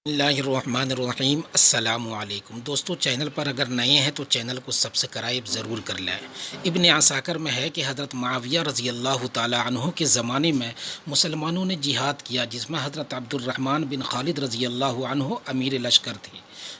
اللہ الرحمن الرحیم۔ السلام علیکم دوستو، چینل پر اگر نئے ہیں تو چینل کو سبسکرائب ضرور کر لیں۔ ابن عساکر میں ہے کہ حضرت معاویہ رضی اللہ تعالی عنہ کے زمانے میں مسلمانوں نے جہاد کیا، جس میں حضرت عبد الرحمن بن خالد رضی اللہ عنہ امیر لشکر تھے۔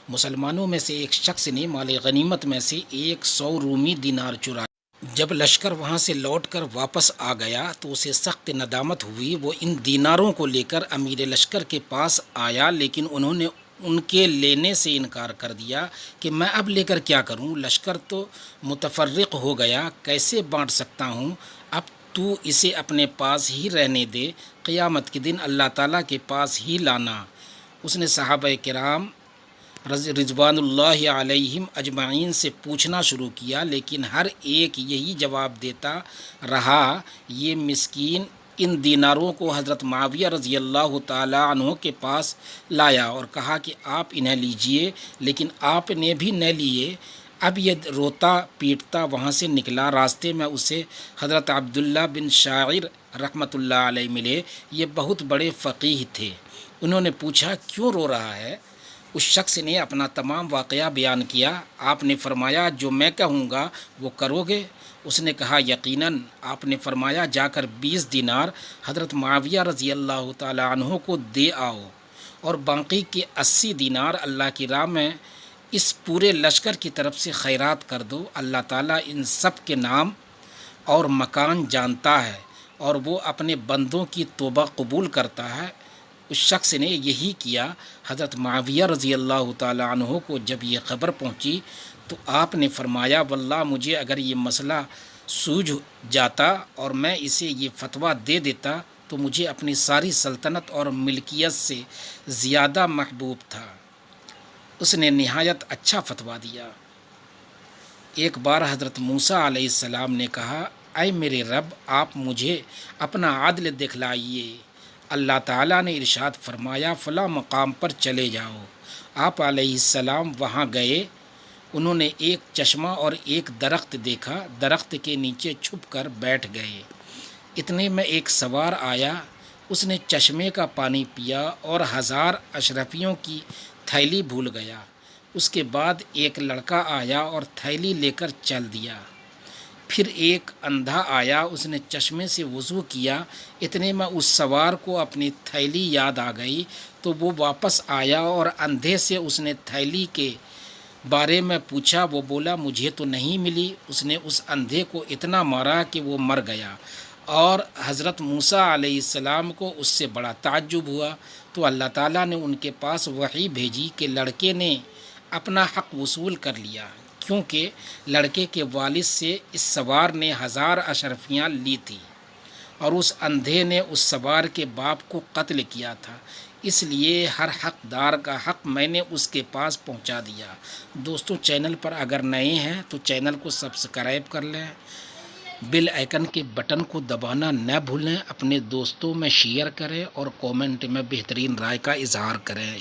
مسلمانوں میں سے ایک شخص نے مال غنیمت میں سے 100 رومی دینار چرایا۔ جب لشکر وہاں سے لوٹ کر واپس آ گیا تو اسے سخت ندامت ہوئی۔ وہ ان دیناروں کو لے کر امیر لشکر کے پاس آیا، لیکن انہوں نے ان کے لینے سے انکار کر دیا کہ میں اب لے کر کیا کروں، لشکر تو متفرق ہو گیا، کیسے بانٹ سکتا ہوں، اب تو اسے اپنے پاس ہی رہنے دے، قیامت کے دن اللہ تعالیٰ کے پاس ہی لانا۔ اس نے صحابہ کرام رضوان اللہ علیہم اجمعین سے پوچھنا شروع کیا، لیکن ہر ایک یہی جواب دیتا رہا۔ یہ مسکین ان دیناروں کو حضرت معاویہ رضی اللہ تعالیٰ عنہ کے پاس لایا اور کہا کہ آپ انہیں لیجئے، لیکن آپ نے بھی نہ لیے۔ اب یہ روتا پیٹتا وہاں سے نکلا۔ راستے میں اسے حضرت عبداللہ بن شاعر رحمۃ اللہ علیہ ملے۔ یہ بہت بڑے فقیہ تھے۔ انہوں نے پوچھا کیوں رو رہا ہے؟ اس شخص نے اپنا تمام واقعہ بیان کیا۔ آپ نے فرمایا جو میں کہوں گا وہ کرو گے؟ اس نے کہا یقیناً۔ آپ نے فرمایا جا کر 20 دینار حضرت معاویہ رضی اللہ تعالی عنہ کو دے آؤ، اور باقی کے 80 دینار اللہ کی راہ میں اس پورے لشکر کی طرف سے خیرات کر دو۔ اللہ تعالیٰ ان سب کے نام اور مکان جانتا ہے، اور وہ اپنے بندوں کی توبہ قبول کرتا ہے۔ اس شخص نے یہی کیا۔ حضرت معاویہ رضی اللہ تعالی عنہ کو جب یہ خبر پہنچی تو آپ نے فرمایا واللہ مجھے اگر یہ مسئلہ سوجھ جاتا اور میں اسے یہ فتویٰ دے دیتا تو مجھے اپنی ساری سلطنت اور ملکیت سے زیادہ محبوب تھا۔ اس نے نہایت اچھا فتویٰ دیا۔ ایک بار حضرت موسیٰ علیہ السلام نے کہا اے میرے رب، آپ مجھے اپنا عدل دکھلائیے۔ اللہ تعالیٰ نے ارشاد فرمایا فلاں مقام پر چلے جاؤ۔ آپ علیہ السلام وہاں گئے۔ انہوں نے ایک چشمہ اور ایک درخت دیکھا، درخت کے نیچے چھپ کر بیٹھ گئے۔ اتنے میں ایک سوار آیا، اس نے چشمے کا پانی پیا اور 1000 اشرفیوں کی تھیلی بھول گیا۔ اس کے بعد ایک لڑکا آیا اور تھیلی لے کر چل دیا۔ پھر ایک اندھا آیا، اس نے چشمے سے وضو کیا۔ اتنے میں اس سوار کو اپنی تھیلی یاد آ گئی تو وہ واپس آیا اور اندھے سے اس نے تھیلی کے بارے میں پوچھا۔ وہ بولا مجھے تو نہیں ملی۔ اس نے اس اندھے کو اتنا مارا کہ وہ مر گیا، اور حضرت موسیٰ علیہ السلام کو اس سے بڑا تعجب ہوا۔ تو اللہ تعالیٰ نے ان کے پاس وحی بھیجی کہ لڑکے نے اپنا حق وصول کر لیا، کیونکہ لڑکے کے والد سے اس سوار نے 1000 اشرفیاں لی تھی، اور اس اندھے نے اس سوار کے باپ کو قتل کیا تھا، اس لیے ہر حقدار کا حق میں نے اس کے پاس پہنچا دیا۔ دوستو، چینل پر اگر نئے ہیں تو چینل کو سبسکرائب کر لیں، بیل آئیکن کے بٹن کو دبانا نہ بھولیں، اپنے دوستوں میں شیئر کریں اور کومنٹ میں بہترین رائے کا اظہار کریں۔